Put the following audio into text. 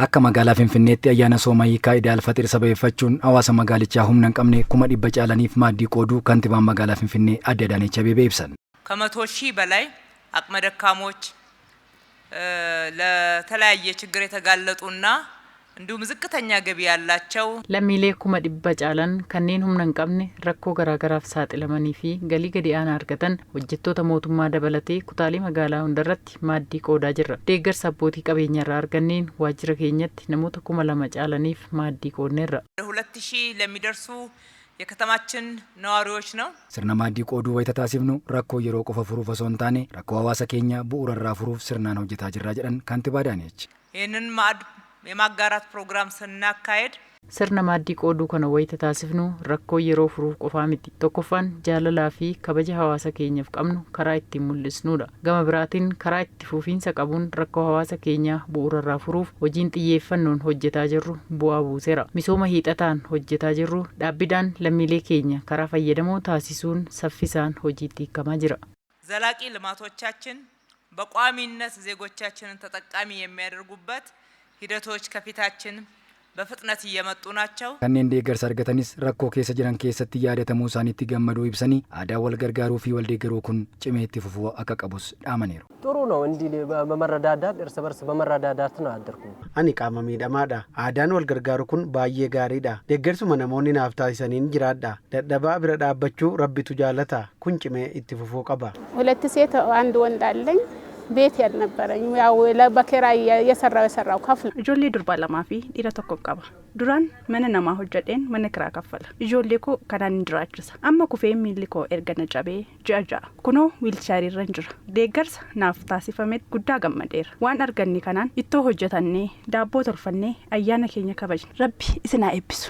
Akka magaalaa Finfinneetti ayyaana Soomayikaa Iid al-Faxir sababeeffachuun hawaasa magaalichaa humna hin qabne 100,000 caalaniif maaddii qooduu kantiibaan magaalaa Finfinnee Aadde Adaanech Abeebee ibsan. ከ100 ሺህ በላይ አቅመ ደካሞች ለተለያየ ችግር የተጋለጡና እንዲሁም ዝቅተኛ ገቢ ያላቸው lammiilee 100,000 caalan kanneen humna hin qabne rakkoo garaagaraaf saaxilamanii fi galii gadi aanaa argatan hojjettoota mootummaa dabalatee kutaalee magaalaa hundarratti maaddii qoodaa jirra. Deeggarsa abbootii qabeenyarraa arganneen waajjira keenyatti namoota 2,000 caalaniif maaddii qoodneerra. 2,000 ለሚደርሱ የከተማችን ነዋሪዎች ነው። Sirna maaddii qooduu wayita taasifnu rakkoo yeroo qofa furuuf osoo hin taane rakkoo hawaasa keenya bu'uurarraa furuuf sirnaan hojjetaa jirra jedhan kantiibaa Adaanech. ይህንን ማዕድ የማጋራት ፕሮግራም ስናካሄድ sirna maaddii qooduu kana wayita taasifnu rakkoo yeroo furuuf qofaa miti. Tokkoffaan jaalalaa fi kabaja hawaasa keenyaaf qabnu karaa ittiin mul'isnudha. Gama biraatiin karaa itti fufiinsa qabuun rakkoo hawaasa keenyaa bu'uurarraa furuuf hojiin xiyyeeffannoon hojjetaa jirru bu'aa buuseera. Misooma hiixataan hojjetaa jirru dhaabbidhaan lammiilee keenya karaa fayyadamoo taasisuun saffisaan hojiitti hiikamaa jira. ዘላቂ ልማቶቻችን በቋሚነት ዜጎቻችንን ተጠቃሚ የሚያደርጉበት ሂደቶች ከፊታችን በፍጥነት እየመጡ ናቸው። kanneen deeggarsa argatanis rakkoo keessa jiran keessatti yaadatamuu isaaniitti gammaduu ibsanii aadaa wal gargaaruu fi wal deeggaruu kun cimee itti fufuu akka qabus dhaamaniiru. ጥሩ ነው እንዲህ በመረዳዳት እርስ በርስ በመረዳዳት ነው አደርኩ ani qaama miidhamaadha aadaan wal gargaaru kun baay'ee gaariidha deeggarsuma namoonni naaf taasisaniin jiraadha dadhabaa bira dhaabbachuu rabbitu jaalata kun cimee itti fufuu qaba. ሁለት ሴት አንድ ወንድ አለኝ ቤት ያልነበረኝ ያው ለበከራይ የሰራው ከፍል ijoollee durbaa lamaa fi dhiira tokko qaba. Duraan mana namaa hojjedheen mana kiraa kaffala. Ijoollee koo kanaan jiraachisa. Amma kufee miilli koo erga na cabee ji'a ja'a. Kunoo wiilchaarii irra jira. Deeggarsa naaf taasifameet guddaa gammadeera. Waan arganne kanaan ittoo hojjetannee daabboo tolfannee ayyaana keenya kabajna. Rabbi isin haa eebbisu.